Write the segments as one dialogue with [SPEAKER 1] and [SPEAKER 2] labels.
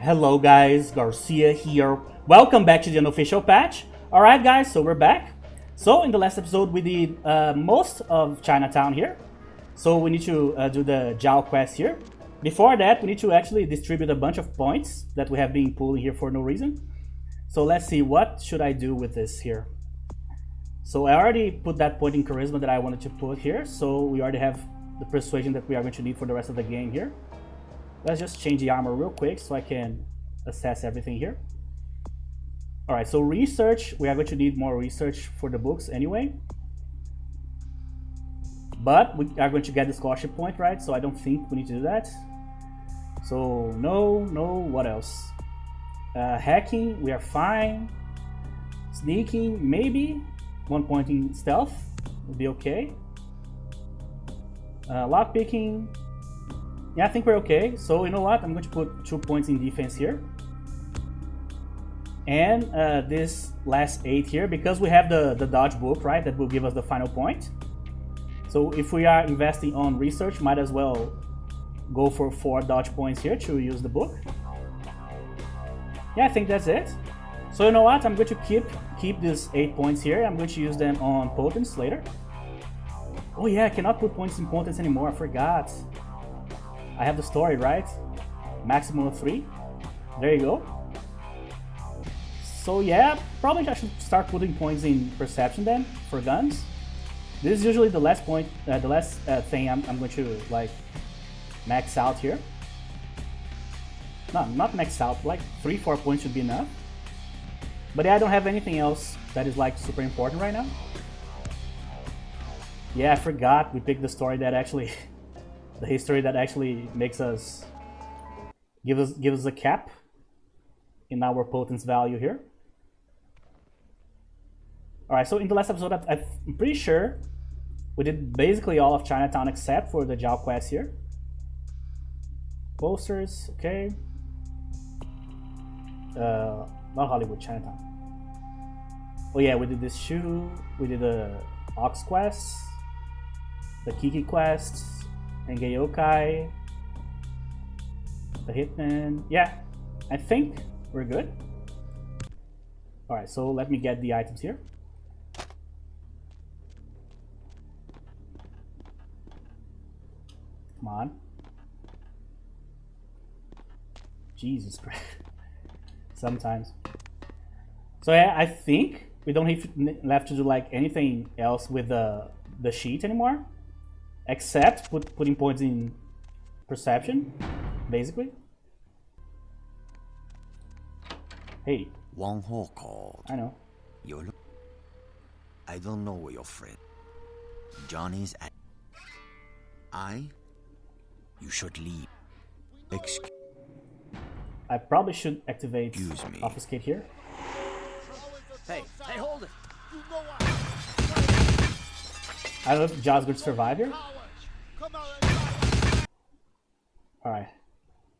[SPEAKER 1] Hello guys, Garcia here. Welcome back to the Unofficial Patch. Alright guys, so we're back. So in the last episode we did most of Chinatown here. So we need to do the Jiao quest here. Before that we need to actually distribute a bunch of points that we have been pulling here for no reason. So let's see, what should I do with this here? So I already put that point in charisma that I wanted to put here. So we already have the persuasion that we are going to need for the rest of the game here. Let's just change the armor real quick so I can assess everything here. Alright, so research, we are going to need more research for the books anyway. But we are going to get the scholarship point, right? So I don't think we need to do that. So no, what else? Hacking, we are fine. Sneaking, maybe. 1 point in stealth would be okay. Lockpicking. Yeah, I think we're okay. So you know what? I'm going to put 2 points in defense here. And this last 8 here, because we have the dodge book, right? That will give us the final point. So if we are investing on research, might as well go for 4 dodge points here to use the book. Yeah, I think that's it. So you know what? I'm going to keep these 8 points here. I'm going to use them on potence later. Oh yeah, I cannot put points in potence anymore. I forgot. I have the story, right? Maximum of 3. There you go. So yeah, probably I should start putting points in perception then for guns. This is usually the last point, the last thing I'm going to like max out here. No, not max out. Like 3-4 points should be enough. But yeah, I don't have anything else that is like super important right now. Yeah, I forgot we picked the story that actually. The history that actually makes us give us a cap in our potence value here. Alright, so in the last episode I'm pretty sure we did basically all of Chinatown except for the Jiao quest here. Posters, okay. Not Hollywood, Chinatown. Oh yeah, we did this shoe, we did the Ox quest, the Kiki quests, and Yokai, the Hitman. Yeah, I think we're good. Alright, so let me get the items here. Come on. Jesus Christ. Sometimes. So yeah, I think we don't have left to do like anything else with the sheet anymore. Except putting points in perception, basically. Hey.
[SPEAKER 2] One hole called.
[SPEAKER 1] I know.
[SPEAKER 2] I don't know your friend. Johnny's at. You should leave. Excuse.
[SPEAKER 1] I probably should activate
[SPEAKER 2] me.
[SPEAKER 1] Obfuscate here.
[SPEAKER 3] Hey, hold it!
[SPEAKER 1] I don't know if Jaws would survive here. Alright.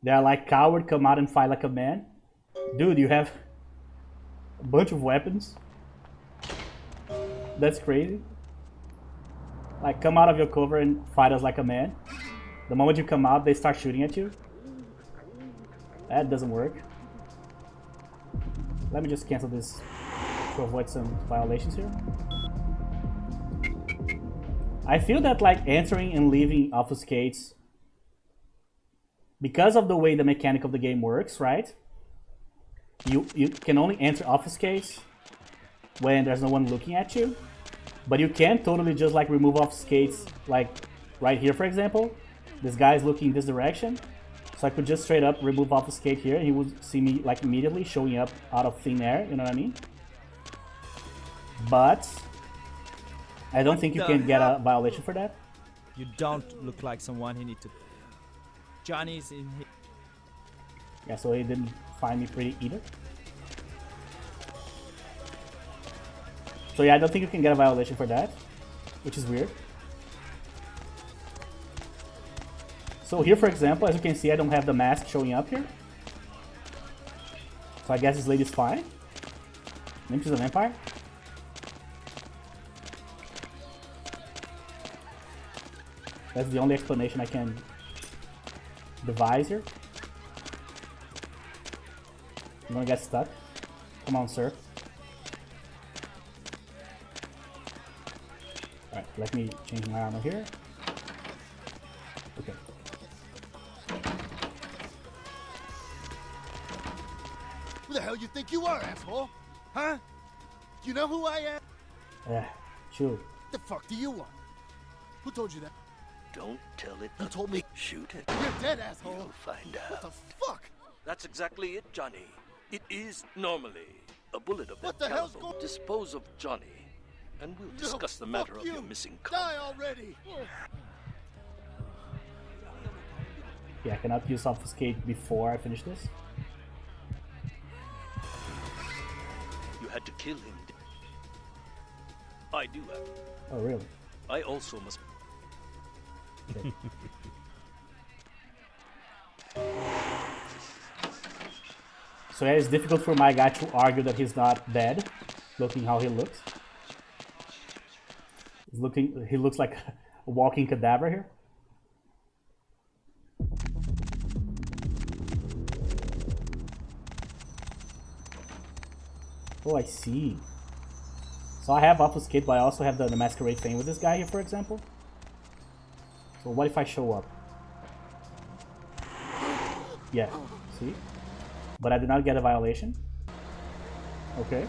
[SPEAKER 1] They are like, coward, come out and fight like a man. Dude, you have a bunch of weapons. That's crazy. Like, come out of your cover and fight us like a man. The moment you come out, they start shooting at you. That doesn't work. Let me just cancel this to avoid some violations here. I feel that like entering and leaving obfuscates, because of the way the mechanic of the game works, right? You can only enter obfuscates when there's no one looking at you. But you can totally just like remove obfuscates, like right here for example. This guy's looking this direction. So I could just straight up remove obfuscate here and he would see me like immediately showing up out of thin air, you know what I mean? But I don't think you can get a violation for that.
[SPEAKER 3] You don't look like someone he need to. Johnny's in here.
[SPEAKER 1] Yeah, so he didn't find me pretty either. So yeah, I don't think you can get a violation for that, which is weird. So here, for example, as you can see, I don't have the mask showing up here. So I guess this lady's fine. Maybe she's a vampire. That's the only explanation I can devise here. I'm gonna get stuck. Come on, sir. Alright, let me change my armor here. Okay.
[SPEAKER 4] Who the hell you think you are, asshole? Huh? You know who I am?
[SPEAKER 1] Shoot.
[SPEAKER 4] The fuck do you want? Who told you that?
[SPEAKER 5] Don't tell it.
[SPEAKER 4] You told me.
[SPEAKER 5] Shoot it.
[SPEAKER 4] You're dead, asshole.
[SPEAKER 5] You'll find
[SPEAKER 4] What
[SPEAKER 5] out.
[SPEAKER 4] the fuck?
[SPEAKER 5] That's exactly it, Johnny. It is normally a bullet of
[SPEAKER 4] What
[SPEAKER 5] that
[SPEAKER 4] the hell's
[SPEAKER 5] caliber.
[SPEAKER 4] going-
[SPEAKER 5] Dispose of Johnny, and we'll discuss the matter
[SPEAKER 4] fuck
[SPEAKER 5] of
[SPEAKER 4] you.
[SPEAKER 5] your missing car.
[SPEAKER 4] Die already!
[SPEAKER 1] Yeah, I cannot use obfuscate before I finish this.
[SPEAKER 5] You had to kill him. I do have.
[SPEAKER 1] Oh, really?
[SPEAKER 5] I also must.
[SPEAKER 1] Okay. So yeah, it's difficult for my guy to argue that he's not dead, looking how he looks. He looks like a walking cadaver here. Oh, I see. So I have obfuscate, but I also have the masquerade thing with this guy here, for example. So what if I show up? Yeah, see? But I did not get a violation. Okay.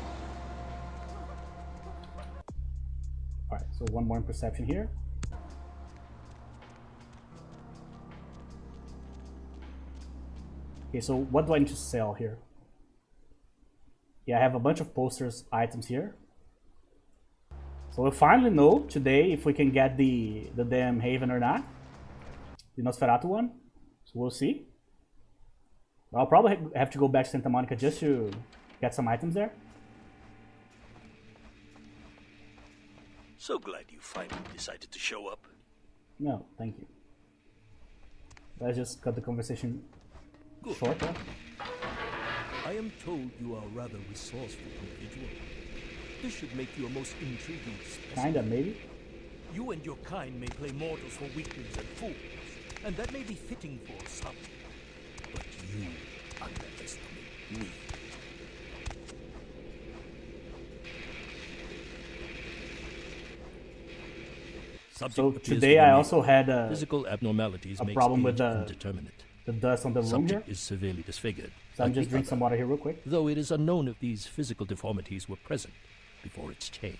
[SPEAKER 1] Alright, so one more in perception here. Okay, so what do I need to sell here? Yeah, I have a bunch of posters, items here. So we'll finally know today if we can get the damn Haven or not. The Nosferatu one. So we'll see. I'll probably have to go back to Santa Monica just to get some items there.
[SPEAKER 5] So glad you finally decided to show up.
[SPEAKER 1] No, thank you. Let's just cut the conversation short, huh?
[SPEAKER 6] I am told you are a rather resourceful individual. This should make you a most intriguing specimen.
[SPEAKER 1] Kinda, maybe.
[SPEAKER 6] You and your kind may play mortals for weaklings and fools, and that may be fitting for some. But you underestimate me.
[SPEAKER 1] So
[SPEAKER 6] Subject appears to
[SPEAKER 1] today
[SPEAKER 6] be
[SPEAKER 1] I
[SPEAKER 6] male.
[SPEAKER 1] also had
[SPEAKER 6] Physical abnormalities
[SPEAKER 1] a
[SPEAKER 6] makes
[SPEAKER 1] problem
[SPEAKER 6] age
[SPEAKER 1] with the
[SPEAKER 6] indeterminate.
[SPEAKER 1] dust on the room here.
[SPEAKER 6] Subject is severely disfigured.
[SPEAKER 1] So I'm
[SPEAKER 6] like
[SPEAKER 1] just
[SPEAKER 6] the
[SPEAKER 1] drinking
[SPEAKER 6] other,
[SPEAKER 1] some water here real quick.
[SPEAKER 6] though it is unknown if these physical deformities were present before its change.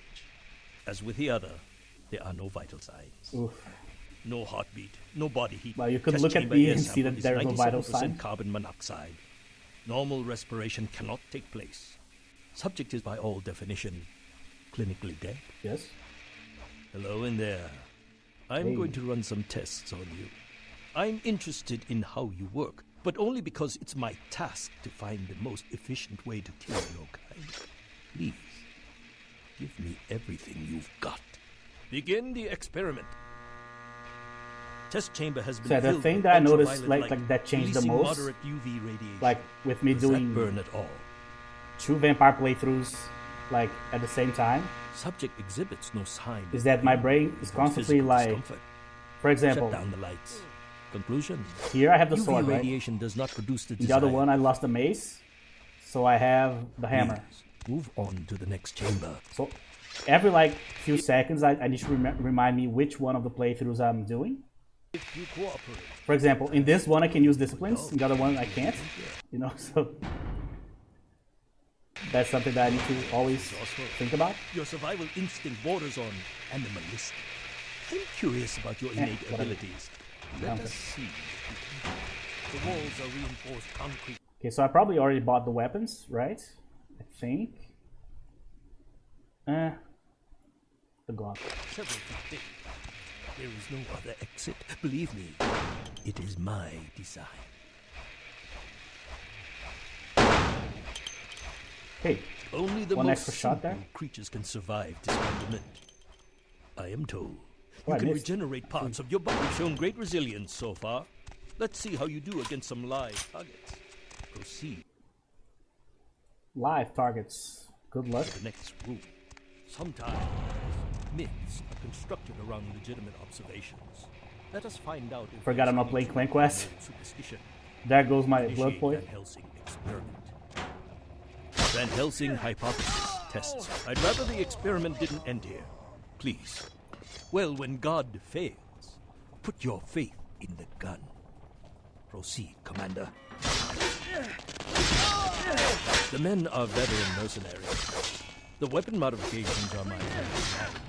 [SPEAKER 6] As with the other, there are no vital signs.
[SPEAKER 1] Oof.
[SPEAKER 6] No heartbeat, no body heat.
[SPEAKER 1] Well, you could
[SPEAKER 6] Test
[SPEAKER 1] look at
[SPEAKER 6] chamber
[SPEAKER 1] me
[SPEAKER 6] air
[SPEAKER 1] and see
[SPEAKER 6] sample
[SPEAKER 1] that
[SPEAKER 6] is
[SPEAKER 1] there is no vital
[SPEAKER 6] 97%
[SPEAKER 1] sign.
[SPEAKER 6] carbon monoxide. Normal respiration cannot take place. Subject is by all definition clinically dead.
[SPEAKER 1] Yes.
[SPEAKER 6] Hello in there. I'm
[SPEAKER 1] Hey.
[SPEAKER 6] going to run some tests on you. I'm interested in how you work, but only because it's my task to find the most efficient way to kill your kind. Please, give me everything you've got. Begin the experiment. Test chamber has been
[SPEAKER 1] So the
[SPEAKER 6] filled
[SPEAKER 1] thing
[SPEAKER 6] with
[SPEAKER 1] that I noticed,
[SPEAKER 6] ultraviolet
[SPEAKER 1] like that changed the
[SPEAKER 6] releasing
[SPEAKER 1] most,
[SPEAKER 6] moderate UV radiation.
[SPEAKER 1] like with me
[SPEAKER 6] Does
[SPEAKER 1] doing
[SPEAKER 6] that burn at all?
[SPEAKER 1] 2 vampire playthroughs like at the same time,
[SPEAKER 6] Subject exhibits no sign
[SPEAKER 1] is
[SPEAKER 6] of
[SPEAKER 1] that my
[SPEAKER 6] pain
[SPEAKER 1] brain is
[SPEAKER 6] or
[SPEAKER 1] constantly
[SPEAKER 6] physical
[SPEAKER 1] like,
[SPEAKER 6] discomfort.
[SPEAKER 1] for example,
[SPEAKER 6] Shut down the lights. Conclusion:
[SPEAKER 1] here I have the
[SPEAKER 6] UV
[SPEAKER 1] sword, right?
[SPEAKER 6] radiation does not produce the
[SPEAKER 1] The other
[SPEAKER 6] desired.
[SPEAKER 1] one I lost the mace, so I have the hammer.
[SPEAKER 6] Please, move on to the next chamber.
[SPEAKER 1] So every like few seconds I need to remind me which one of the playthroughs I'm doing.
[SPEAKER 6] If you cooperate,
[SPEAKER 1] For example, in this one I can use disciplines, in the other one I can't. You know, so that's something that I need to always think about.
[SPEAKER 6] your survival instinct borders on animalistic. I'm curious about your innate
[SPEAKER 1] whatever.
[SPEAKER 6] abilities. Let
[SPEAKER 1] Okay.
[SPEAKER 6] us see. The walls are reinforced concrete.
[SPEAKER 1] Okay, so I probably already bought the weapons, right? I think. The Glock.
[SPEAKER 6] Several feet thick. There is no other exit. Believe me, it is my design.
[SPEAKER 1] Hey,
[SPEAKER 6] Only the
[SPEAKER 1] One
[SPEAKER 6] most
[SPEAKER 1] extra shot there?
[SPEAKER 6] simple creatures can survive dismemberment. I am told
[SPEAKER 1] Oh,
[SPEAKER 6] you
[SPEAKER 1] I
[SPEAKER 6] can
[SPEAKER 1] missed.
[SPEAKER 6] regenerate parts of your body. You've shown great resilience so far. Let's see how you do against some live targets. Proceed
[SPEAKER 1] live targets. Good luck.
[SPEAKER 6] to the next room. Sometimes myths are constructed around legitimate observations. Let us find out if
[SPEAKER 1] Forgot
[SPEAKER 6] there's
[SPEAKER 1] I'm not
[SPEAKER 6] any
[SPEAKER 1] playing
[SPEAKER 6] truth
[SPEAKER 1] Clan
[SPEAKER 6] in
[SPEAKER 1] Quest.
[SPEAKER 6] the superstition.
[SPEAKER 1] There goes my blood
[SPEAKER 6] Initiate
[SPEAKER 1] point.
[SPEAKER 6] Van Helsing experiment. Van Helsing hypothesis tests. I'd rather the experiment didn't end here. Please. Well, when God fails, put your faith in the gun. Proceed, Commander. The men are veteran mercenaries. The weapon modifications are my favorite.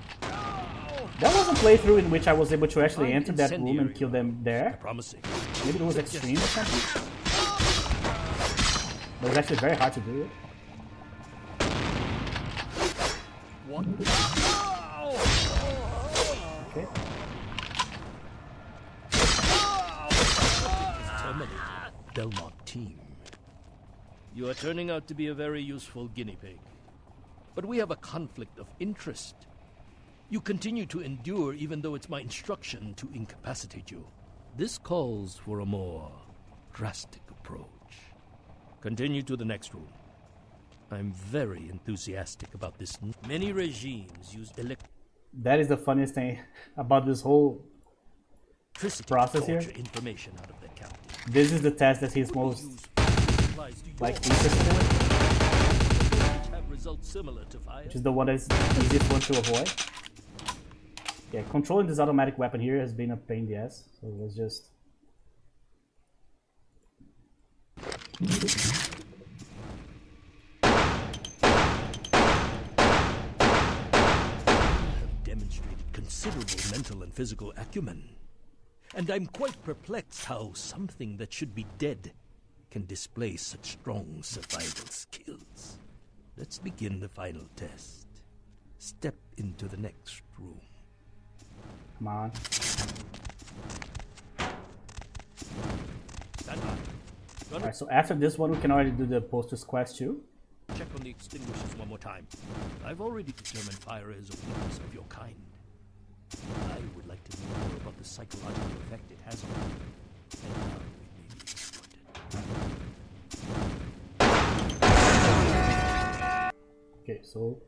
[SPEAKER 1] That was a playthrough in which I was able to actually enter that room and kill them there.
[SPEAKER 6] Promising.
[SPEAKER 1] Maybe it was extreme or something. But it was actually very hard to do it.
[SPEAKER 6] What?
[SPEAKER 1] Okay.
[SPEAKER 6] Terminated. Belmont team. You are turning out to be a very useful guinea pig. But we have a conflict of interest. You continue to endure even though it's my instruction to incapacitate you. This calls for a more drastic approach. Continue to the next room. I'm very enthusiastic about this. Many regimes use
[SPEAKER 1] That is the funniest thing about this whole
[SPEAKER 6] electricity
[SPEAKER 1] process
[SPEAKER 6] to
[SPEAKER 1] here.
[SPEAKER 6] torture information out of their captive.
[SPEAKER 1] This is the test that he's most like interested in,
[SPEAKER 6] Have results similar to fire.
[SPEAKER 1] which is the one that's easiest one to avoid. Yeah, controlling this automatic weapon here has been a pain in the ass, so let's just...
[SPEAKER 6] Have demonstrated considerable mental and physical acumen. And I'm quite perplexed how something that should be dead can display such strong survival skills. Let's begin the final test. Step into the next room.
[SPEAKER 1] Come on.
[SPEAKER 6] Stand by. Run.
[SPEAKER 1] Alright, so after this one, we can already do the posters quest too.
[SPEAKER 6] Check on the extinguishers one more time. I've already determined fire is a weakness of your kind. I would like to know more about the psychological effect it has on you. And how it may be exploited.
[SPEAKER 1] Okay, so...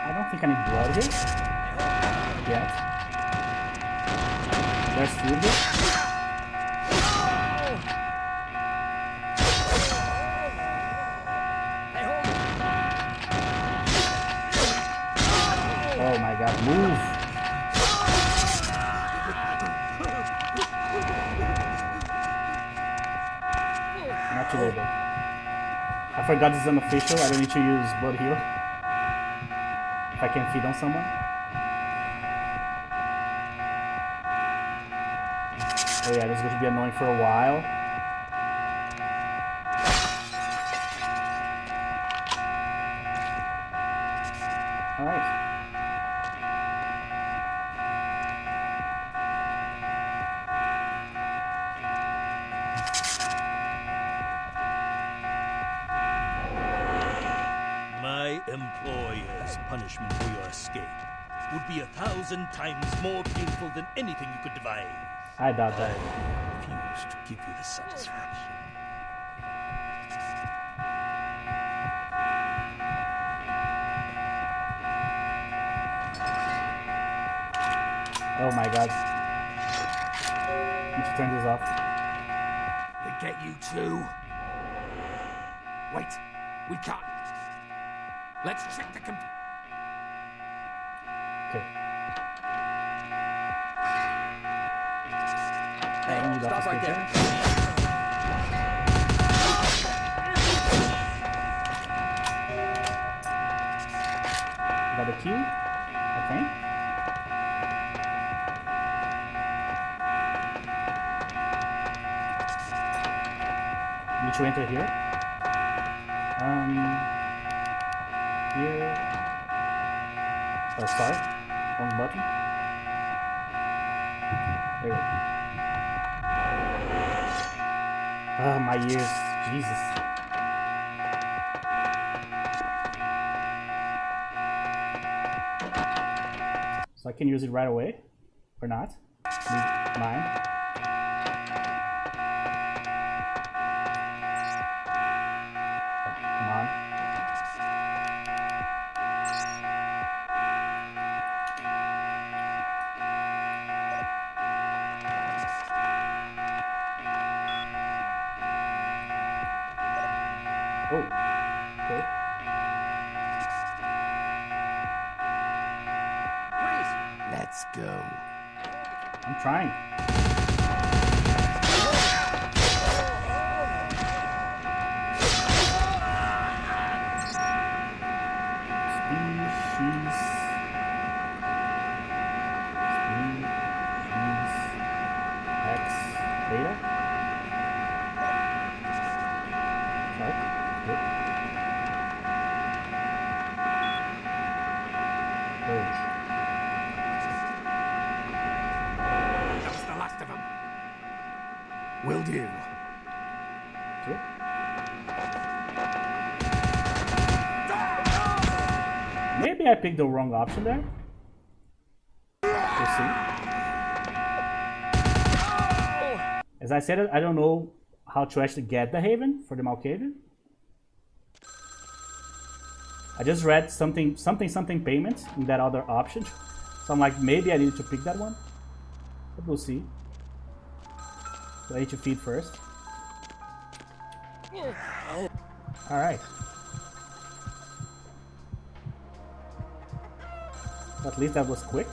[SPEAKER 1] I don't think I need blood here. Yet. There's food here. Oh my god, move! Not too late though. I forgot this is unofficial, I don't need to use blood heal. If I can feed on someone. Oh yeah, this is going to be annoying for a while. Alright.
[SPEAKER 6] My employer's punishment for your escape would be 1,000 times more painful than anything you could devise.
[SPEAKER 1] I doubt that.
[SPEAKER 6] I refuse to give you the satisfaction.
[SPEAKER 1] Oh my god. Need to turn this off.
[SPEAKER 7] They get you too. Wait, we can't. Let's check the
[SPEAKER 1] Okay.
[SPEAKER 7] Hey,
[SPEAKER 1] Stop
[SPEAKER 7] stop right there.
[SPEAKER 1] Got a key, I think. Need to enter here. Here. Oh, sorry. Wrong button. There we go. Oh, my ears. Jesus. So I can use it right away, or not. Need mine. Come on. Oh, okay.
[SPEAKER 7] Let's go.
[SPEAKER 1] I'm trying. Species. X beta. Sorry. Yep. Birds.
[SPEAKER 7] That's the last of them. Will do.
[SPEAKER 1] Yep. Maybe I picked the wrong option there. We'll see. As I said, I don't know how to actually get the Haven for the Malkavian. I just read something payment in that other option. So I'm like, maybe I need to pick that one. But we'll see. So I need to feed first. Alright. At least that was quick.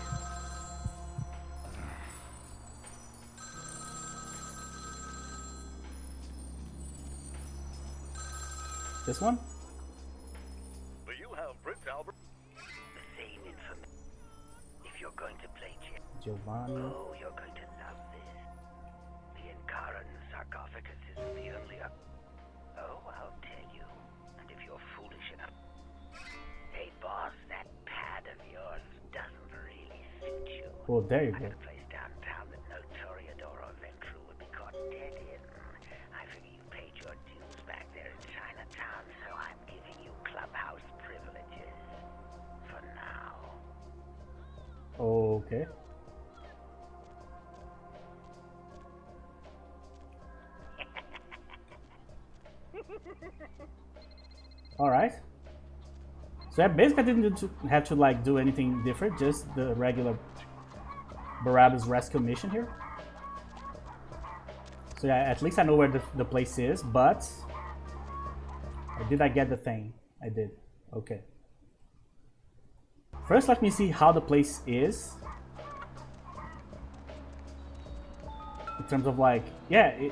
[SPEAKER 1] This one?
[SPEAKER 5] Do you have Prince Albert?
[SPEAKER 8] The same information. If you're going to play
[SPEAKER 1] Giovanni.
[SPEAKER 8] oh, you're going to love this. The Inkaran sarcophagus is the only oh, I'll tell you. And if you're foolish enough. Hey, boss, that pad of yours doesn't really suit you.
[SPEAKER 1] Oh, there you
[SPEAKER 8] I
[SPEAKER 1] go.
[SPEAKER 8] got a place downtown that no Toreador or Ventru would be caught dead in. I figure you paid your dues back there in Chinatown, so I'm giving you clubhouse privileges. For now.
[SPEAKER 1] Okay. Alright. So I basically didn't have to like do anything different, just the regular Barabbas rescue mission here. So yeah, at least I know where the place is, but did I get the thing? I did. Okay. First, let me see how the place is. In terms of like, yeah,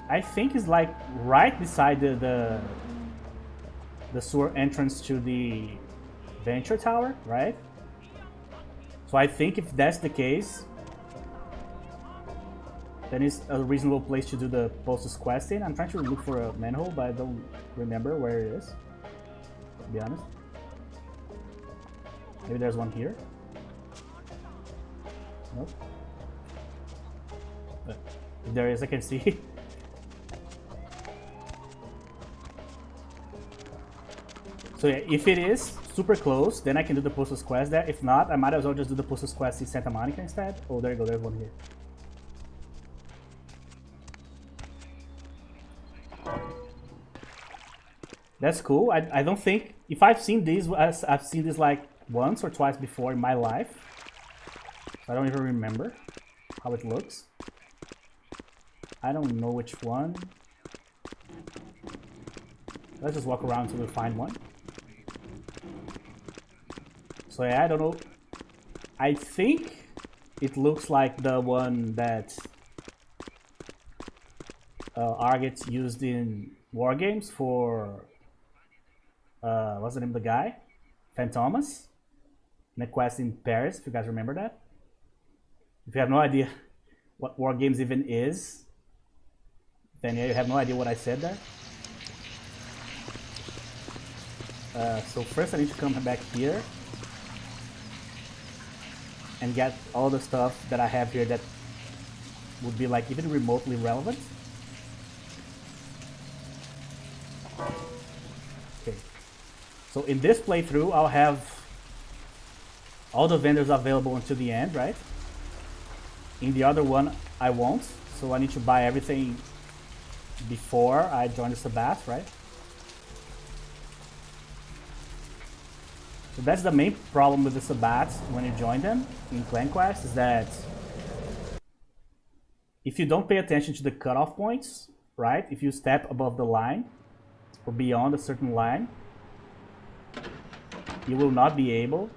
[SPEAKER 1] I think it's like right beside the sewer entrance to the Venture Tower, right? So I think if that's the case, then it's a reasonable place to do the Postus quest in. I'm trying to look for a manhole, but I don't remember where it is, to be honest. Maybe there's one here. Nope. But if there is, I can see. So yeah, if it is super close, then I can do the Postus quest there. If not, I might as well just do the Postus quest in Santa Monica instead. Oh, there you go, there's one here. That's cool. I don't think, if I've seen these, I've seen this like once or twice before in my life. I don't even remember how it looks. I don't know which one. Let's just walk around until we find one. So yeah, I don't know. I think it looks like the one that Argett used in War Games for what's the name of the guy? Phantomas. In a quest in Paris, if you guys remember that. If you have no idea what War Games even is, then yeah, you have no idea what I said there. So first I need to come back here and get all the stuff that I have here that would be like even remotely relevant. Okay. So in this playthrough, I'll have all the vendors available until the end, right? In the other one, I won't. So I need to buy everything before I join the Sabbath, right? So that's the main problem with the Sabbats when you join them in Clan Quest, is that if you don't pay attention to the cutoff points, right? If you step above the line, or beyond a certain line, you will not be able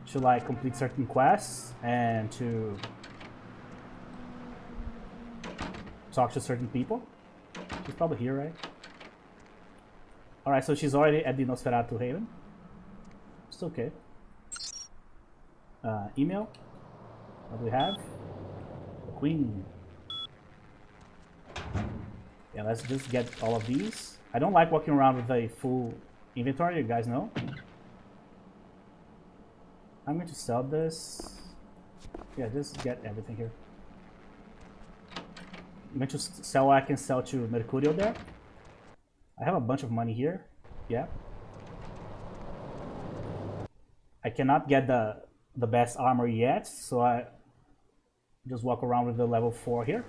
[SPEAKER 1] to like complete certain quests and to talk to certain people. She's probably here, right? Alright, so she's already at the Nosferatu Haven. It's okay. Email. What do we have? The Queen. Yeah, let's just get all of these. I don't like walking around with a full inventory, you guys know. I'm going to sell this. Yeah, just get everything here. I'm going to sell what I can sell to Mercurio there. I have a bunch of money here. Yeah. I cannot get the best armor yet, so I just walk around with the level 4 here.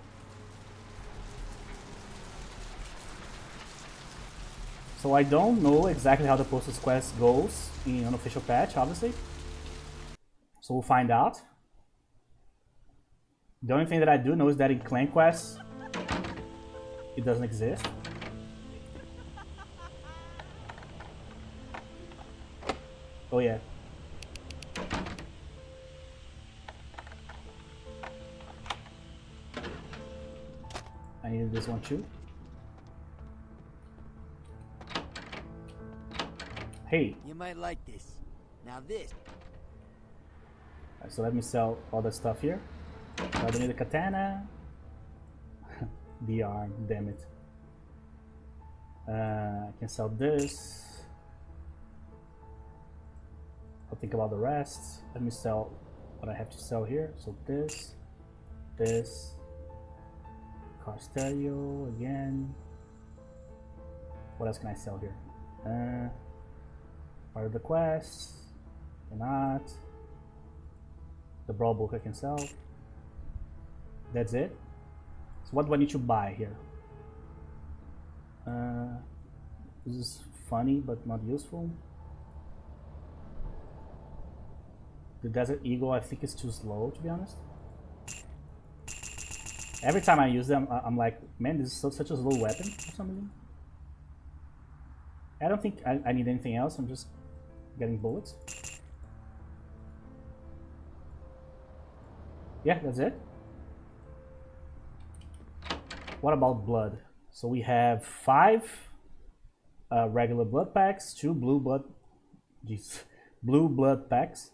[SPEAKER 1] So I don't know exactly how the Postus quest goes in Unofficial Patch, obviously. So we'll find out. The only thing that I do know is that in Clan quests, it doesn't exist. Oh yeah. I needed this one too. Hey.
[SPEAKER 9] You might like this. Now this.
[SPEAKER 1] Alright, so let me sell all that stuff here. I don't need a katana. The arm, damn it. I can sell this. I'll think about the rest. Let me sell what I have to sell here. So this, car stereo again. What else can I sell here? Part of the quest. Cannot. The brawl book I can sell. That's it. So what do I need to buy here? This is funny but not useful. The Desert Eagle I think is too slow, to be honest. Every time I use them, I'm like, man, this is such a slow weapon for some reason. I don't think I need anything else. I'm just getting bullets. Yeah, that's it. What about blood? So we have 5 regular blood packs, 2 blue blood packs.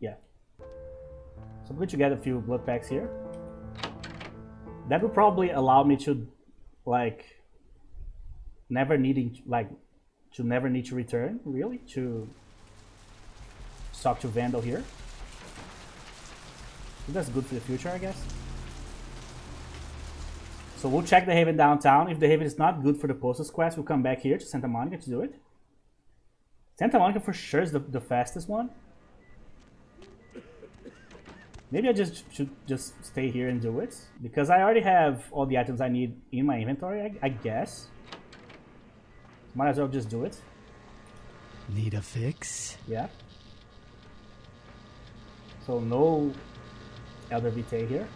[SPEAKER 1] Yeah. So I'm going to get a few blood packs here. That will probably allow me to, like, never need to return, really, to talk to Vandal here. So that's good for the future, I guess. So we'll check the Haven downtown. If the Haven is not good for the Postus quest, we'll come back here to Santa Monica to do it. Santa Monica for sure is the fastest one. Maybe I should just stay here and do it, because I already have all the items I need in my inventory, I guess. Might as well just do it.
[SPEAKER 9] Need a fix?
[SPEAKER 1] Yeah. So no Elder Vitae here.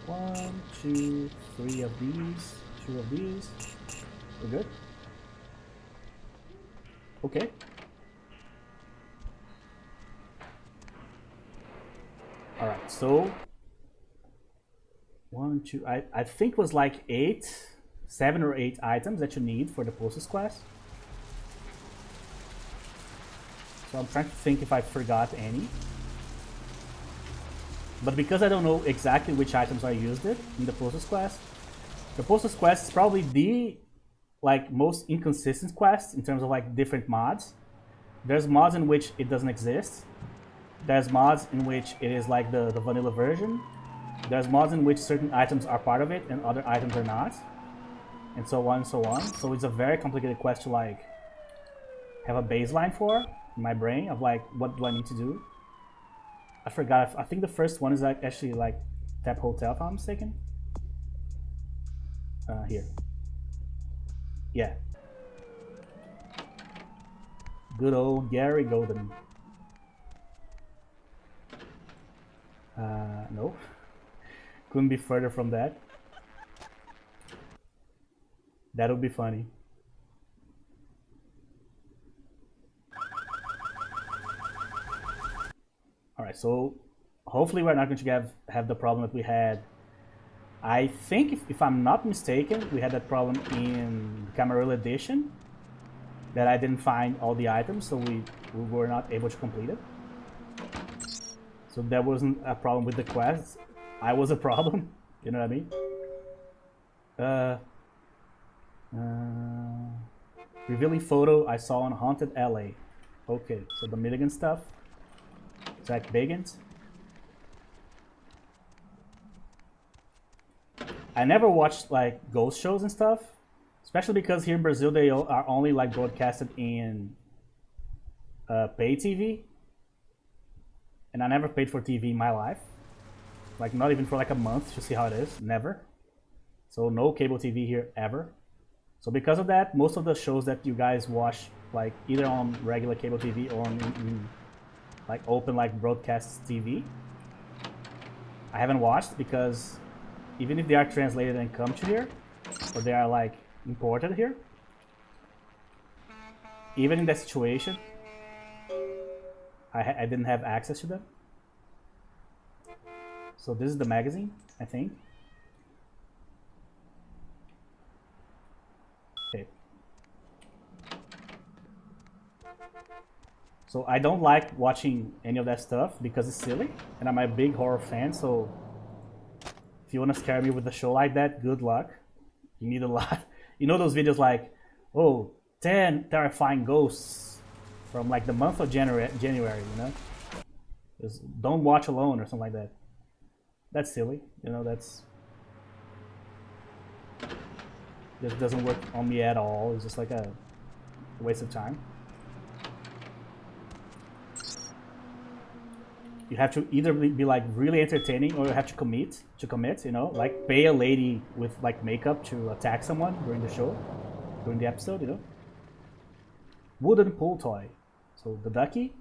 [SPEAKER 1] 1, 2, 3 of these, 2 of these. We're good. Okay. Alright, so 1, 2, I think it was like 7 or 8 items that you need for the Postus quest. So I'm trying to think if I forgot any. But because I don't know exactly which items I used it in the Postus quest, the Postus quest is probably the most inconsistent quest in terms of like different mods. There's mods in which it doesn't exist. There's mods in which it is like the vanilla version. There's mods in which certain items are part of it and other items are not. And so on and so on. So it's a very complicated quest to like have a baseline for in my brain of like, what do I need to do? I forgot. I think the first one is like actually like Tap Hotel, if I'm mistaken. Here. Yeah. Good old Gary Golden. No. Couldn't be further from that. That would be funny. Alright, so hopefully we're not going to have the problem that we had. I think, if I'm not mistaken, we had that problem in Camarilla Edition, that I didn't find all the items, so we were not able to complete it. So that wasn't a problem with the quests. I was a problem, you know what I mean? Revealing photo I saw in Haunted LA. Okay, so the Milligan stuff. Zach Bagans. I never watched like ghost shows and stuff, especially because here in Brazil they are only like broadcasted in pay TV, and I never paid for TV in my life, like not even for like a month to see how it is. Never. So no cable TV here ever. So because of that, most of the shows that you guys watch, like either on regular cable TV or in like open like broadcast TV, I haven't watched, because even if they are translated and come to here, or they are like imported here, even in that situation, I didn't have access to them. So this is the magazine, I think. Okay. So I don't like watching any of that stuff because it's silly, and I'm a big horror fan, so if you want to scare me with a show like that, good luck. You need a lot. You know those videos like, oh, 10 terrifying ghosts from like the month of January, you know? Just don't watch alone or something like that. That's silly, you know, this doesn't work on me at all. It's just like a waste of time. You have to either be like really entertaining, or you have to commit, you know, like pay a lady with like makeup to attack someone during the show, during the episode, you know. Wooden pool toy. So the ducky.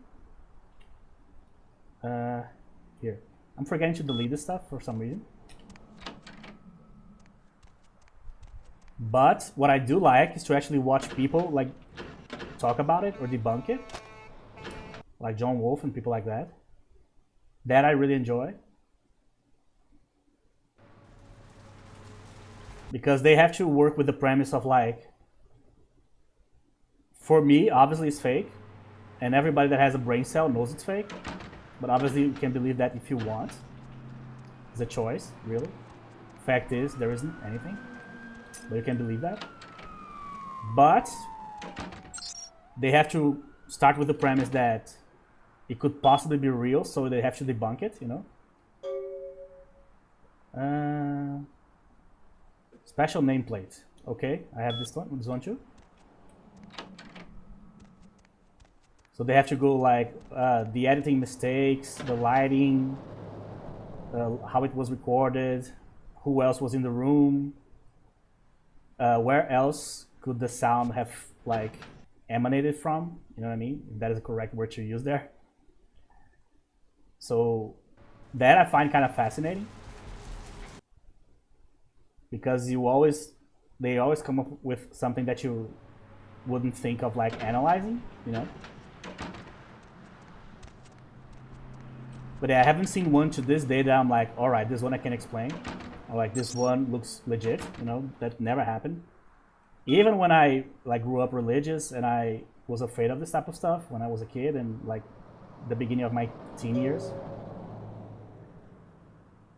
[SPEAKER 1] Here. I'm forgetting to delete this stuff for some reason. But what I do like is to actually watch people like talk about it or debunk it. Like John Wolfe and people like that. That I really enjoy. Because they have to work with the premise of like, for me, obviously it's fake. And everybody that has a brain cell knows it's fake. But obviously you can believe that if you want. It's a choice, really. Fact is, there isn't anything. But you can believe that. But they have to start with the premise that it could possibly be real, so they have to debunk it, you know. Special nameplate. Okay, I have this one too. So they have to go like the editing mistakes, the lighting, how it was recorded, who else was in the room, where else could the sound have like emanated from, you know what I mean? If that is the correct word to use there. So that I find kind of fascinating, because they always come up with something that you wouldn't think of like analyzing, you know. But yeah, I haven't seen one to this day that I'm like, all right, this one I can explain, or like this one looks legit, you know. That never happened. Even when I like grew up religious and I was afraid of this type of stuff when I was a kid and like the beginning of my teen years.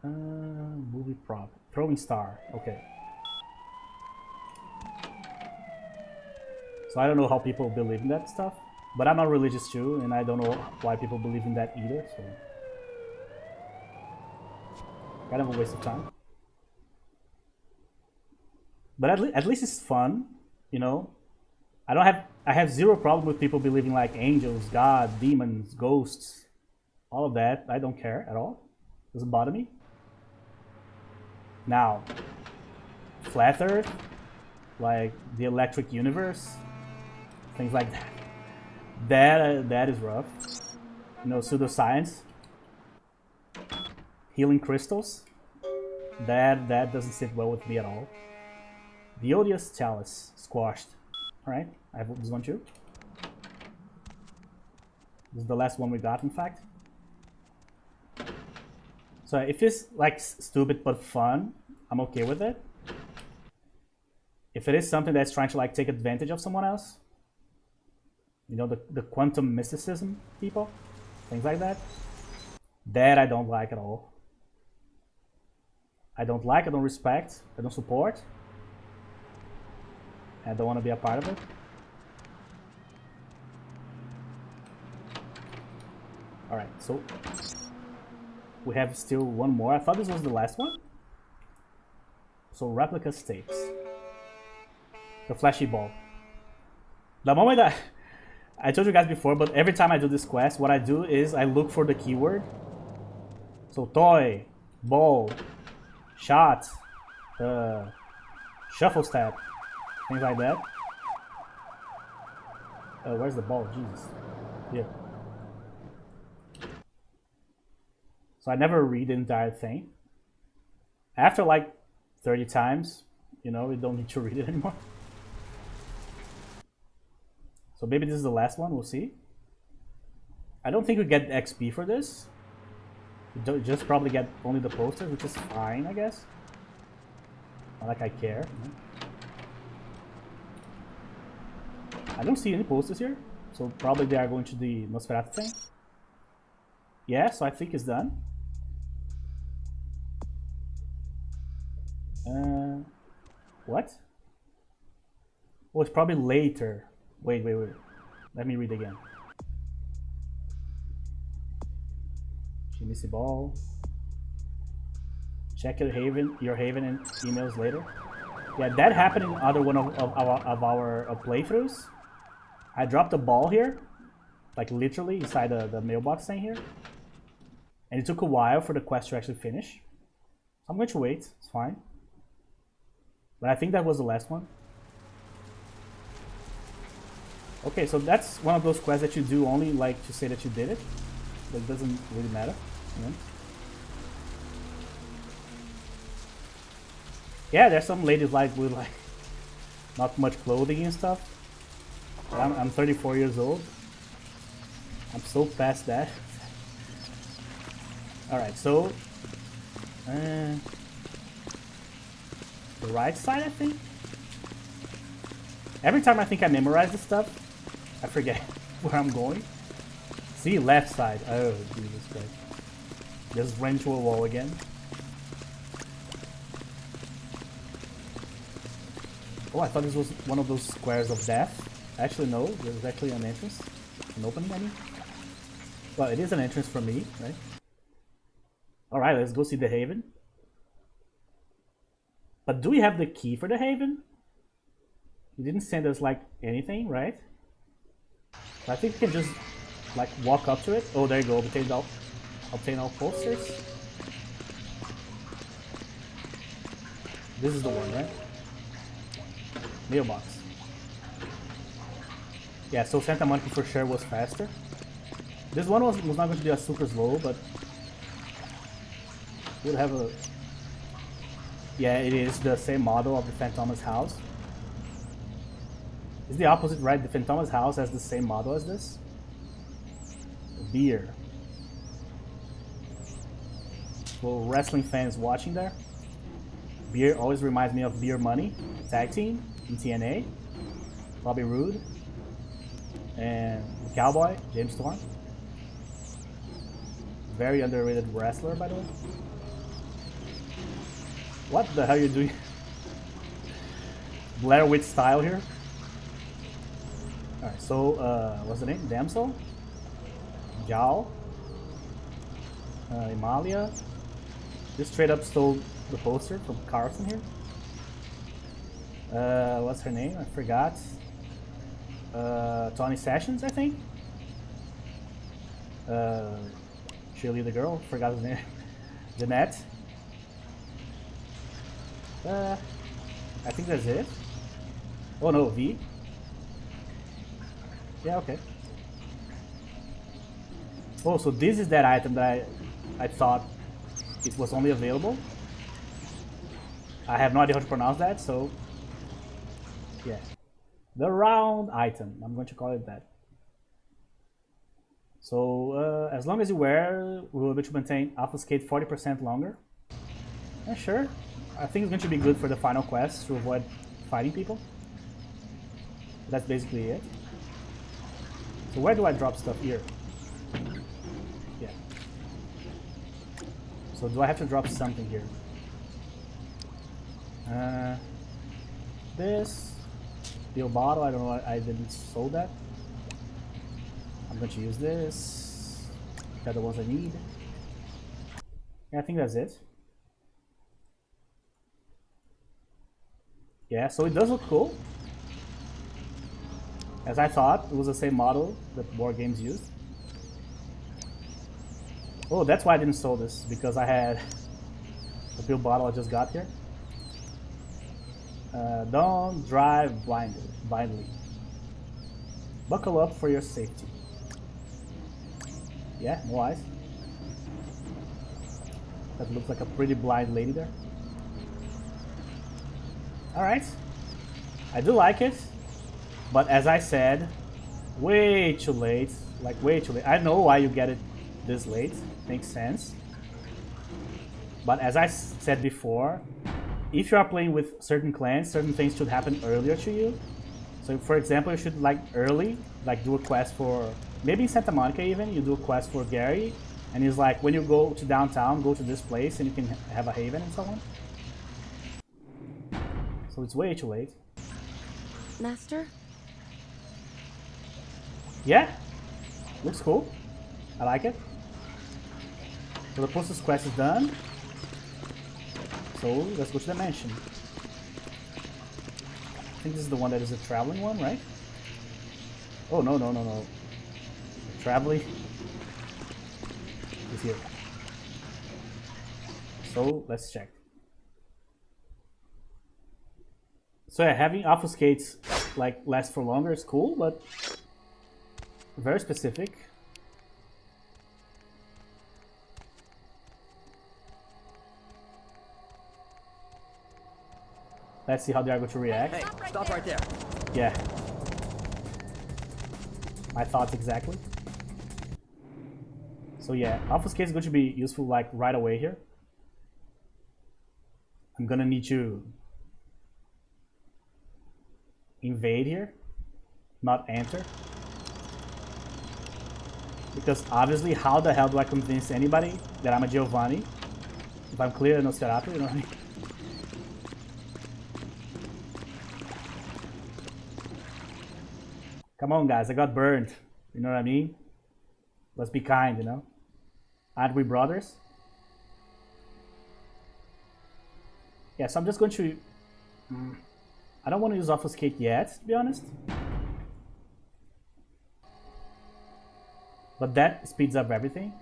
[SPEAKER 1] Movie prop. Throwing star. Okay. So I don't know how people believe in that stuff. But I'm not religious too, and I don't know why people believe in that either, so... kind of a waste of time. But at least it's fun, you know? I have zero problem with people believing like angels, God, demons, ghosts, all of that. I don't care at all. Doesn't bother me. Now, flat Earth, like the electric universe, things like that. That is rough. You know, pseudoscience, healing crystals. That doesn't sit well with me at all. The odious chalice squashed. Alright, I have this one too. This is the last one we got, in fact. So if it's like stupid but fun, I'm okay with it. If it is something that's trying to like take advantage of someone else, you know, the quantum mysticism people, things like that, that I don't like at all. I don't like, I don't respect, I don't support. I don't want to be a part of it. Alright, so we have still one more. I thought this was the last one. So replica stakes. The flashy ball. The moment I told you guys before, but every time I do this quest, what I do is I look for the keyword. So toy, ball, shot, shuffle step, things like that. Where's the ball? Jesus. Here. So I never read the entire thing. After like 30 times, you know, we don't need to read it anymore. So maybe this is the last one, we'll see. I don't think we get XP for this. We just probably get only the posters, which is fine, I guess. Not like I care. You know? I don't see any posters here, so probably they are going to the Nosferatu thing. Yeah, so I think it's done. What? Oh, it's probably later. Wait. Let me read again. Missy ball. Check your haven and emails later. Yeah, that happened in other one of our playthroughs. I dropped a ball here, like literally inside the mailbox thing here, and it took a while for the quest to actually finish. So I'm going to wait. It's fine. But I think that was the last one. Okay, so that's one of those quests that you do only like to say that you did it. But it doesn't really matter. You know? Yeah, there's some ladies like with like not much clothing and stuff. But I'm 34 years old. I'm so past that. Alright, so the right side, I think. Every time I think I memorize this stuff, I forget where I'm going. See, left side. Oh, Jesus Christ. Just ran into a wall again. Oh, I thought this was one of those squares of death. Actually, no. There's actually an entrance. An opening, I mean. Well, it is an entrance for me, right? Alright, let's go see the Haven. But do we have the key for the Haven? He didn't send us, like, anything, right? So I think we can just, like, walk up to it. Oh, there you go. Obtain all posters. This is the one, right? Mailbox. Yeah, so Santa Monica for sure was faster. This one was not going to be a super slow, but we'll have a... Yeah, it is the same model of the Phantoma's house. It's the opposite, right? The Phantoma's house has the same model as this. Beer. For wrestling fans watching there, Beer always reminds me of Beer Money, tag team in TNA. Bobby Roode. And the Cowboy, James Storm. Very underrated wrestler, by the way. What the hell are you doing? Blair Witch style here. Alright, so, what's the name? Damsel? Jao? Emalia? Just straight up stole the poster from Carlson here. What's her name? I forgot. Tony Sessions, I think. Cheerleader girl, forgot his name. Jeanette. I think that's it. Oh no, V. Yeah, okay. Oh, so this is that item that I thought it was only available. I have no idea how to pronounce that, so Yeah. The round item. I'm going to call it that. So as long as you wear, we will be able to maintain obfuscate 40% longer. Yeah, sure. I think it's going to be good for the final quest to avoid fighting people. That's basically it. So where do I drop stuff here? Yeah. So do I have to drop something here? This. Steel bottle, I don't know, I didn't sold that. I'm going to use this. They're the ones I need. Yeah, I think that's it. Yeah, so it does look cool. As I thought, it was the same model that board games used. Oh, that's why I didn't sell this, because I had the pill bottle I just got here. Don't drive blindly. Buckle up for your safety. Yeah, no eyes. That looks like a pretty blind lady there. Alright. I do like it. But as I said, way too late. Like, way too late. I know why you get it this late. Makes sense. But as I said before, if you are playing with certain clans, certain things should happen earlier to you. So for example, you should like early, like do a quest for, maybe in Santa Monica even, you do a quest for Gary, and he's like, when you go to downtown, go to this place and you can have a haven and so on. So it's way too late.
[SPEAKER 10] Master?
[SPEAKER 1] Yeah, looks cool. I like it. So the Post's quest is done. So let's go to the mansion. I think this is the one that is a traveling one, right? Oh, no. Traveling is here. So let's check. So yeah, having obfuscates like last for longer is cool, but very specific. Let's see how they are going to react.
[SPEAKER 11] Hey, stop right there.
[SPEAKER 1] Yeah. My thoughts exactly. So yeah, obfuscate is going to be useful like right away here. I'm gonna need to invade here, not enter. Because obviously, how the hell do I convince anybody that I'm a Giovanni if I'm clear Nosferatu, you know what I mean? Come on, guys, I got burned. You know what I mean? Let's be kind, you know? Aren't we brothers? Yeah, so I'm just going to... I don't want to use Obfuscate yet, to be honest. But that speeds up everything.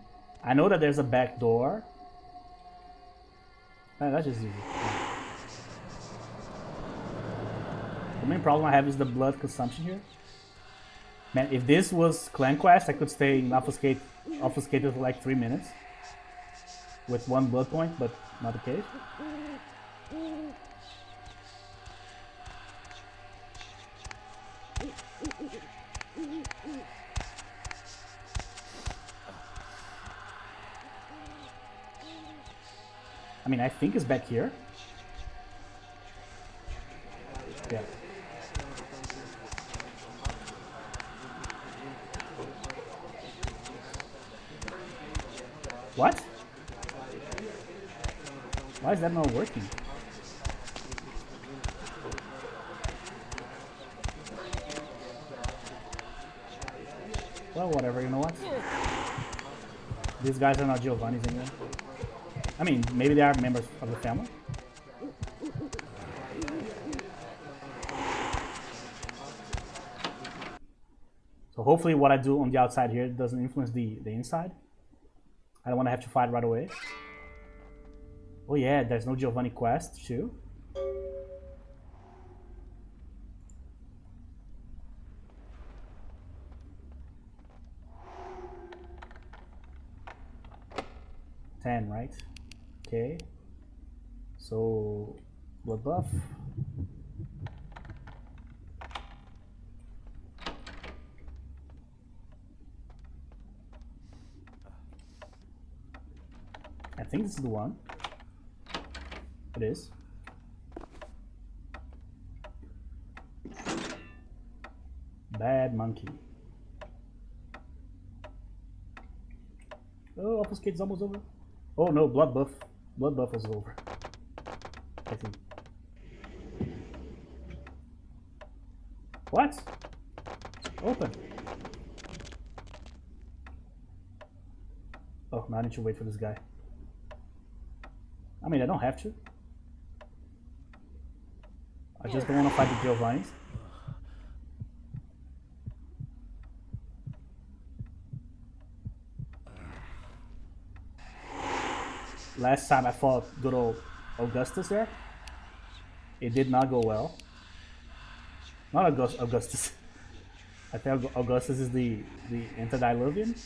[SPEAKER 1] I know that there's a back door. That's just easy. The main problem I have is the blood consumption here. Man, if this was Clan Quest, I could stay in obfuscated for like 3 minutes with 1 blood point, but not the case. I mean, I think it's back here. Yeah. What? Why is that not working? Well, whatever, you know what? These guys are not Giovanni's anymore. I mean, maybe they are members of the family. So hopefully what I do on the outside here doesn't influence the inside. I don't want to have to fight right away. Oh yeah, there's no Giovanni quest too. $10, right? Okay. So blood buff. think this is the one. It is. Bad monkey. Oh, Obfuscate's almost over. Oh no, blood buff. Blood buff is over. I think. What? Open. Oh, now I need to wait for this guy. I mean, I don't have to. I just don't want to fight the Giovannis. Last time I fought good old Augustus there, it did not go well. Not Augustus. I think Augustus is the antediluvian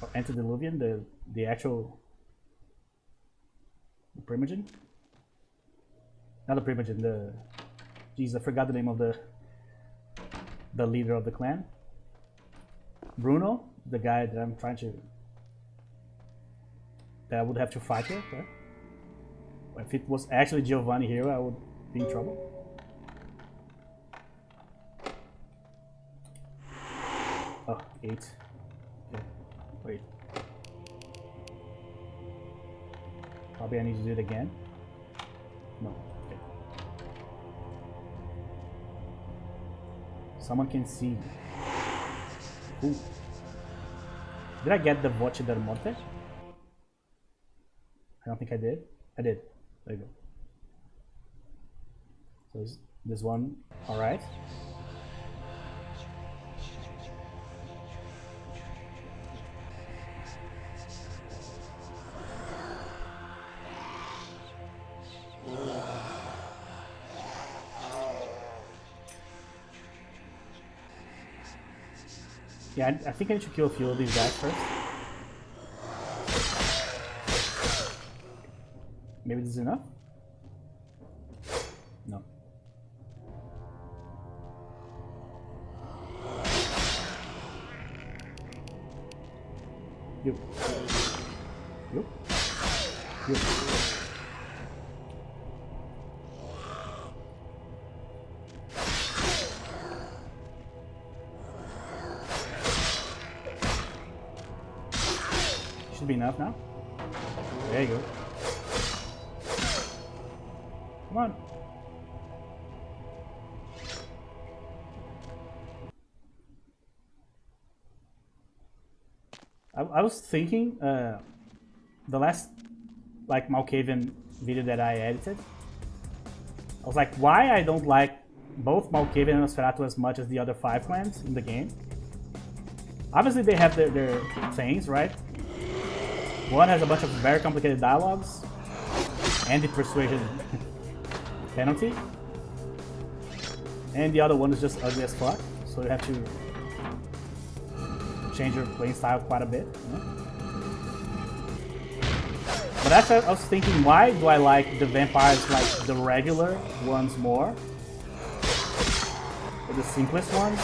[SPEAKER 1] or antediluvian, the actual primogen. Not the primogen. The jeez, I forgot the name of the leader of the clan. Bruno, the guy that I'm trying to. That I would have to fight here, right? If it was actually Giovanni here, I would be in trouble. Oh, 8. Okay, wait. Probably I need to do it again. No, okay. Someone can see. Ooh. Did I get the Voce del Morte? I don't think I did. I did. There you go. So is this one alright? Yeah, I think I need to kill a few of these guys first. Maybe this is enough? No. You. You. You. Should be enough now. There you go. Come on. I was thinking, the last, like, Malkavian video that I edited, I was like, why I don't like both Malkavian and Nosferatu as much as the other 5 clans in the game. Obviously they have their things, right? One has a bunch of very complicated dialogues, and the persuasion penalty, and the other one is just ugly as fuck, so you have to change your playing style quite a bit, you know? But after I was thinking, why do I like the vampires like the regular ones more, or the simplest ones?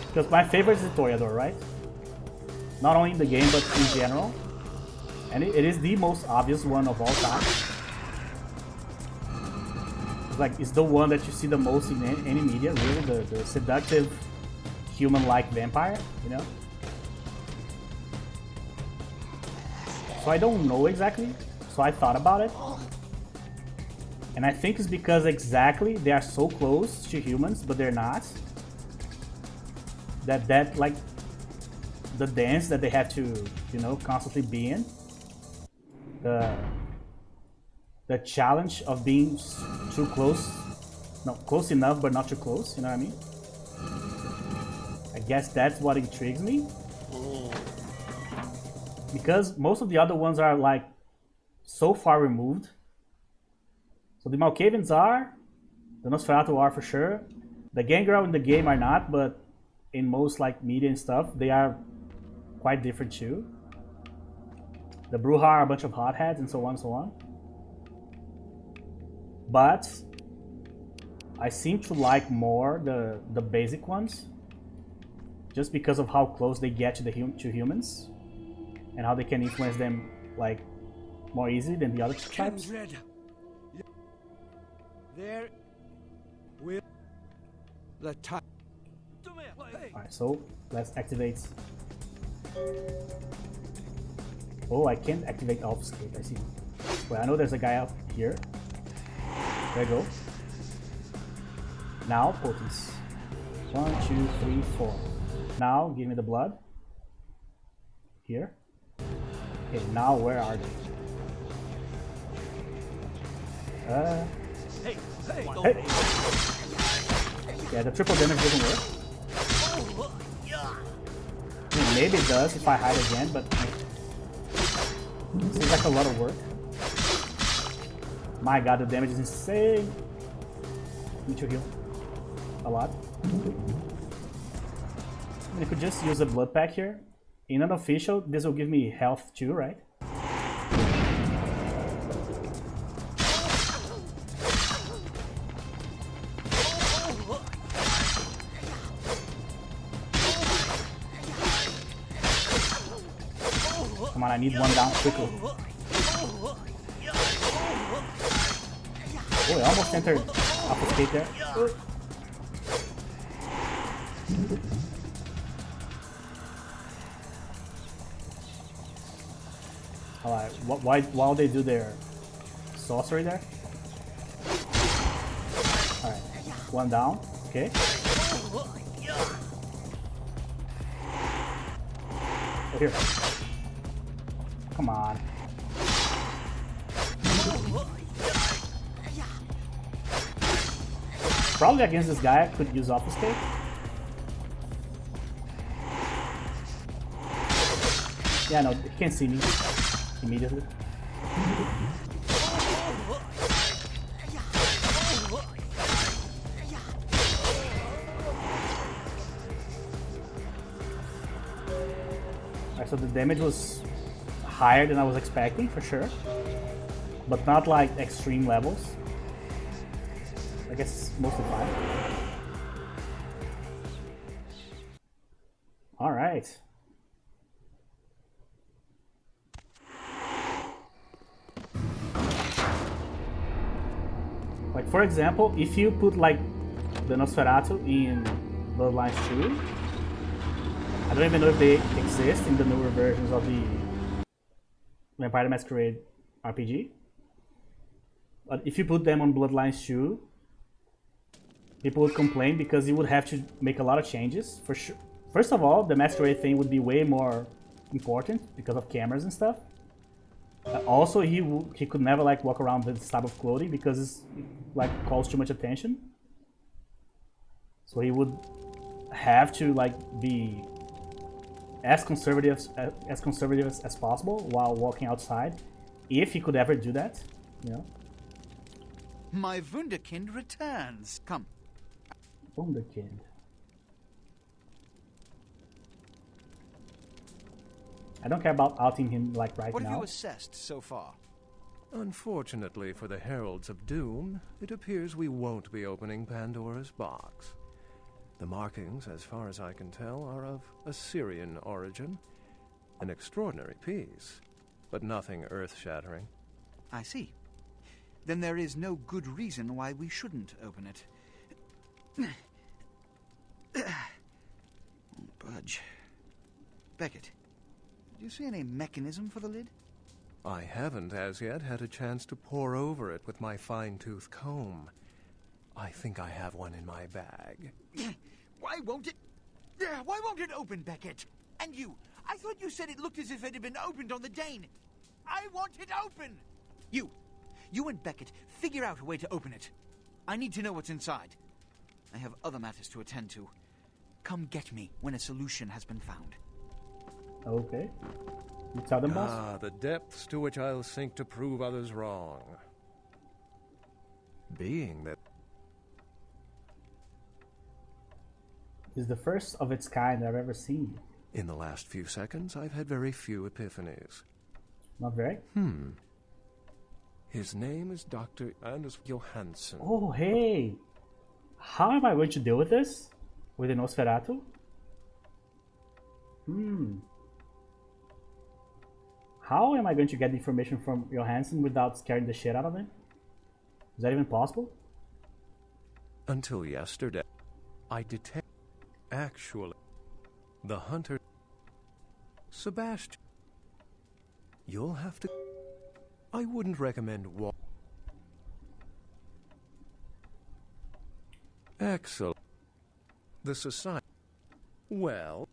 [SPEAKER 1] Because my favorite is the Toreador, right? Not only in the game but in general, and it is the most obvious one of all time. Like, it's the one that you see the most in any media, really, the seductive, human-like vampire, you know? So I don't know exactly, so I thought about it. And I think it's because exactly they are so close to humans, but they're not. That like, the dance that they have to, you know, constantly be in. The challenge of being too close, no, close enough but not too close, you know what I mean? I guess that's what intrigues me. Because most of the other ones are like so far removed. So the Malkavians are, the Nosferatu are for sure. The Gangrel in the game are not, but in most like media and stuff, they are quite different too. The Bruja are a bunch of hotheads and so on and so on. But I seem to like more the basic ones, just because of how close they get to humans and how they can influence them like more easy than the other types.
[SPEAKER 3] There will the time.
[SPEAKER 1] Alright, so let's activate. Oh, I can't activate obfuscate. I see. Well, I know there's a guy up here. There you go. Now potency. 1, 2, 3, 4. Now give me the blood. Here. Okay, now where are they?
[SPEAKER 5] Hey,
[SPEAKER 1] Hey. Yeah, the triple damage doesn't work. I mean, maybe it does if I hide again, but seems like a lot of work. My god, the damage is insane. Need to heal a lot. I mean, I could just use a blood pack here. In unofficial, this will give me health too, right? Come on, I need one down quickly. Oh, I almost entered obfuscate there. Alright, while they do their sorcery there. Alright, one down, okay. Oh, here. Come on. Probably against this guy I could use obfuscate. Yeah, no, he can't see me immediately. Alright, so the damage was higher than I was expecting, for sure. But not like extreme levels. I guess it's mostly fine. Alright. Like, for example, if you put like the Nosferatu in Bloodlines 2, I don't even know if they exist in the newer versions of the Vampire the Masquerade RPG. But if you put them on Bloodlines 2, people would complain because you would have to make a lot of changes. For sure. First of all, the Masquerade thing would be way more important because of cameras and stuff. Also, he could never like walk around with this type of clothing because it's like calls too much attention. So he would have to like be as conservative as possible while walking outside, if he could ever do that, you know.
[SPEAKER 11] My Wunderkind returns. Come.
[SPEAKER 1] Wunderkind. I don't care about outing him like right now.
[SPEAKER 11] What have you assessed so far?
[SPEAKER 12] Unfortunately for the Heralds of Doom, it appears we won't be opening Pandora's box. The markings, as far as I can tell, are of Assyrian origin. An extraordinary piece, but nothing earth-shattering.
[SPEAKER 11] I see. Then there is no good reason why we shouldn't open it. Won't budge. Beckett, do you see any mechanism for the lid?
[SPEAKER 12] I haven't as yet had a chance to pore over it with my fine-tooth comb. I think I have one in my bag.
[SPEAKER 11] Why won't it open, Beckett? And you, I thought you said it looked as if it had been opened on the Dane. I want it open! You and Beckett figure out a way to open it. I need to know what's inside. I have other matters to attend to. Come get me when a solution has been found.
[SPEAKER 1] Okay. You tell them, boss?
[SPEAKER 12] Ah, the depths to which I'll sink to prove others wrong. Being that...
[SPEAKER 1] It's the first of its kind I've ever seen.
[SPEAKER 12] In the last few seconds, I've had very few epiphanies.
[SPEAKER 1] Not very?
[SPEAKER 12] His name is Dr. Anders Johansson.
[SPEAKER 1] Oh, hey! How am I going to deal with this? With the Nosferatu? How am I going to get the information from Johansson without scaring the shit out of him? Is that even possible?
[SPEAKER 12] Until yesterday, I detected. Actually, the hunter. Sebastian. You'll have to. I wouldn't recommend Excellent. The society. Well.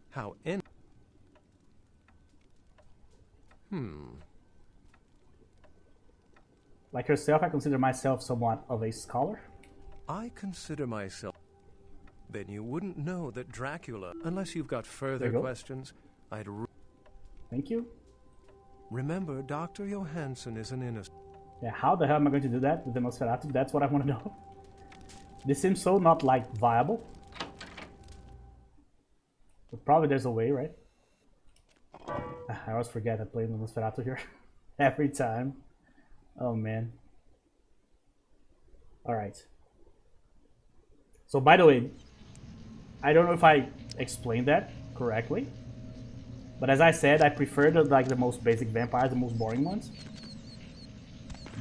[SPEAKER 12] How in.
[SPEAKER 1] Like yourself, I consider myself somewhat of a scholar.
[SPEAKER 12] I consider myself. Then you wouldn't know that Dracula, unless you've got further questions, I'd.
[SPEAKER 1] Thank you.
[SPEAKER 12] Remember, Dr. Johansson is an innocent.
[SPEAKER 1] Yeah, how the hell am I going to do that with the Nosferatu? That's what I want to know. This seems so not, like, viable. But probably there's a way, right? I always forget I play the Nosferatu here. Every time. Oh, man. Alright. So, by the way, I don't know if I explained that correctly. But as I said, I prefer the most basic vampires, the most boring ones.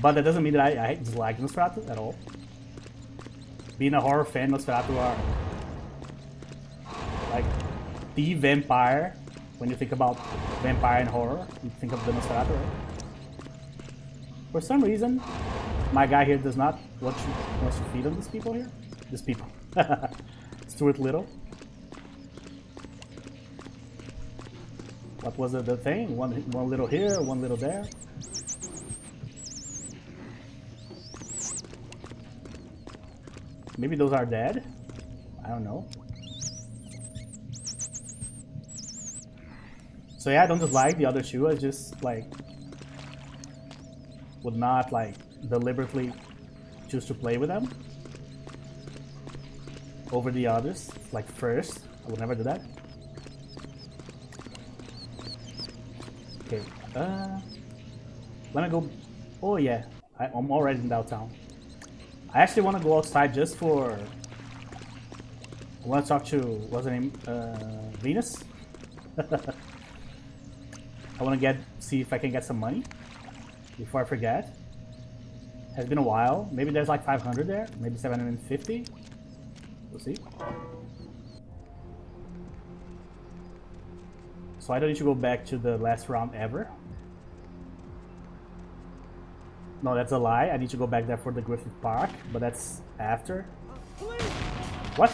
[SPEAKER 1] But that doesn't mean that I dislike Nosferatu at all. Being a horror fan, Nosferatu are like the vampire. When you think about vampire and horror, you think of the Nosferatu, right? For some reason, my guy here does not wants to feed on these people here. These people. Stuart Little. What was the thing? One little here, one little there. Maybe those are dead? I don't know. So yeah, I don't dislike the other two. I just like would not like deliberately choose to play with them over the others. Like first, I would never do that. Okay, let me go. Oh yeah, I'm already in downtown. I actually want to go outside just for. I want to talk to what's her name, Venus. I want to see if I can get some money before I forget. Has been a while. Maybe there's like 500 there. Maybe 750. We'll see. So I don't need to go back to the last round ever. No, that's a lie. I need to go back there for the Griffith Park, but that's after. What?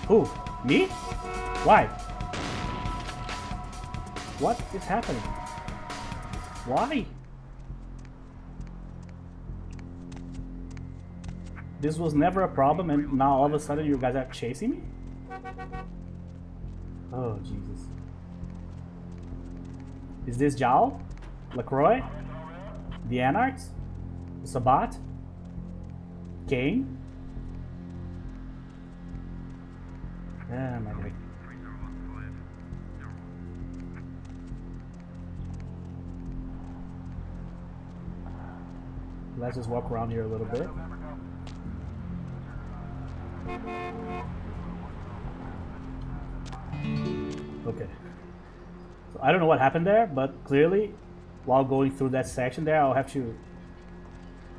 [SPEAKER 1] Who? Me? Why? What is happening? Why? This was never a problem and now all of a sudden you guys are chasing me? Oh, Jesus. Is this Jao? LaCroix? The Anarchs? Sabat? Kane? Ah, my God. Let's just walk around here a little bit. Okay. So I don't know what happened there, but clearly, while going through that section there, I'll have to...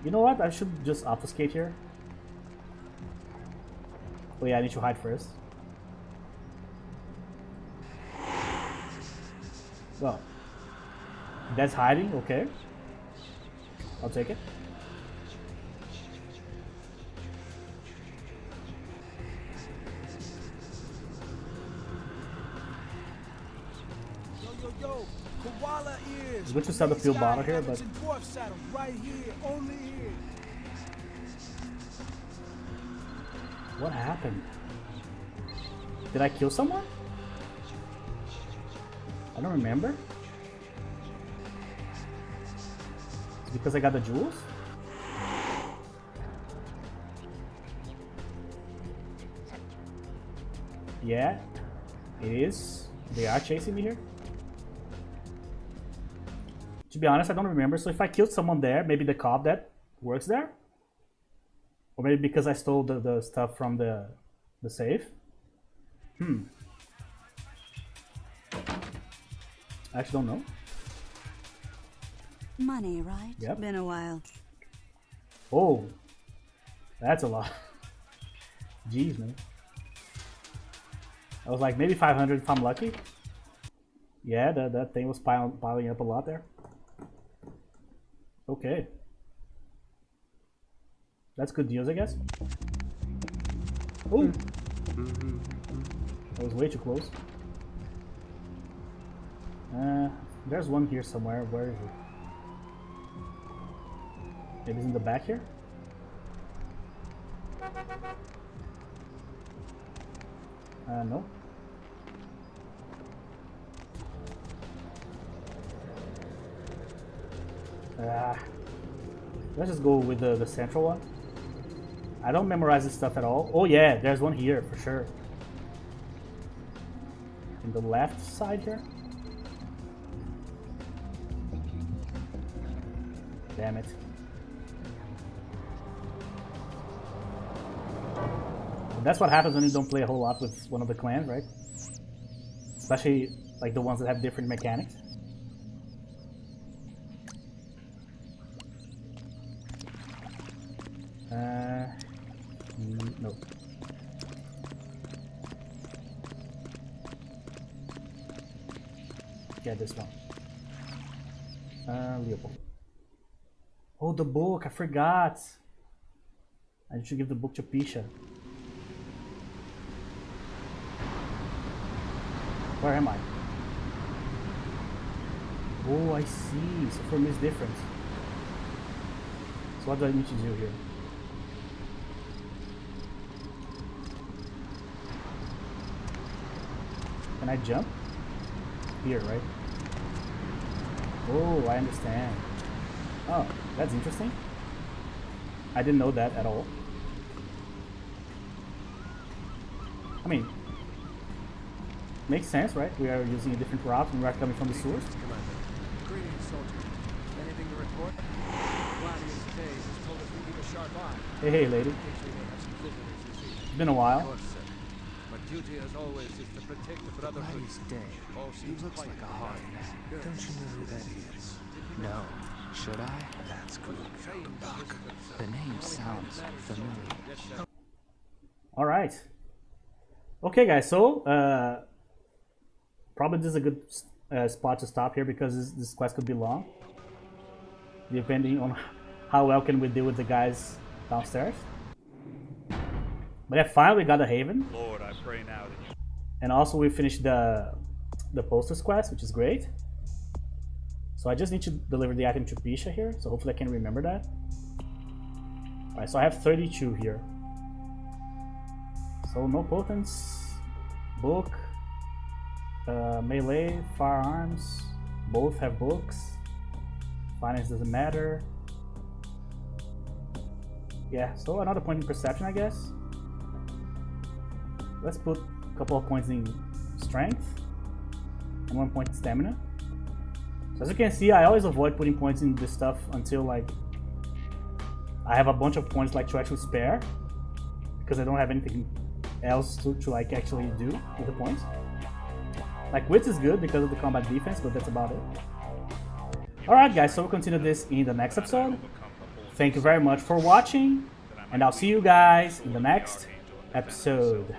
[SPEAKER 1] You know what? I should just obfuscate here. Oh yeah, I need to hide first. Well, that's hiding, okay. I'll take it.
[SPEAKER 13] Yo, koala ears.
[SPEAKER 1] It's good to sell the fuel bottle here, but
[SPEAKER 13] right here, only here.
[SPEAKER 1] what happened? Did I kill someone? I don't remember. It's because I got the jewels? Yeah, it is. They are chasing me here. To be honest, I don't remember. So if I killed someone there, maybe the cop that works there? Or maybe because I stole the stuff from the safe? I actually don't know.
[SPEAKER 14] Money, right?
[SPEAKER 1] Yep.
[SPEAKER 14] Been a while.
[SPEAKER 1] Oh, that's a lot. Jeez, man. I was like, maybe 500 if I'm lucky. Yeah, that thing was piling up a lot there. Okay. That's good deals, I guess. Oh! That was way too close. There's one here somewhere. Where is it? Maybe it's in the back here? No. Let's just go with the central one. I don't memorize this stuff at all. Oh yeah, there's one here for sure. In the left side here. Damn it. That's what happens when you don't play a whole lot with one of the clans, right? Especially like the ones that have different mechanics. No. Yeah, this one. Leopold. Oh, the book! I forgot! I need to give the book to Pisha. Where am I? Oh, I see. So for me it's different. So what do I need to do here? Can I jump? Here, right? Oh, I understand. Oh, that's interesting. I didn't know that at all. I mean, makes sense, right? We are using a different route and we are coming from the source.
[SPEAKER 15] Greetings, soldier. Anything to report? Gladius Days has told us we keep a sharp eye.
[SPEAKER 1] Hey, lady. It's been a while.
[SPEAKER 15] Of course, sir. My duty, as always, is to protect the Brotherhood.
[SPEAKER 16] Gladius Day. He looks like a hard man. Don't you know who that is? No. Should I? That's good. Doc. The name sounds familiar.
[SPEAKER 1] All right. Okay, guys. So, probably this is a good spot to stop here because this quest could be long, depending on how well can we deal with the guys downstairs. But yeah, finally we got a haven.
[SPEAKER 17] Lord, I pray now that you...
[SPEAKER 1] And also we finished the posters quest, which is great. So I just need to deliver the item to Pisha here, so hopefully I can remember that. Alright, so I have 32 here. So no potents, book, melee, firearms, both have books. Finance doesn't matter. Yeah, so another point in perception, I guess. Let's put a couple of points in strength and 1 point in stamina. So as you can see, I always avoid putting points in this stuff until like I have a bunch of points like to actually spare, because I don't have anything else to like actually do with the points. Like wits is good because of the combat defense, but that's about it. Alright guys, so we'll continue this in the next episode. Thank you very much for watching, and I'll see you guys in the next episode.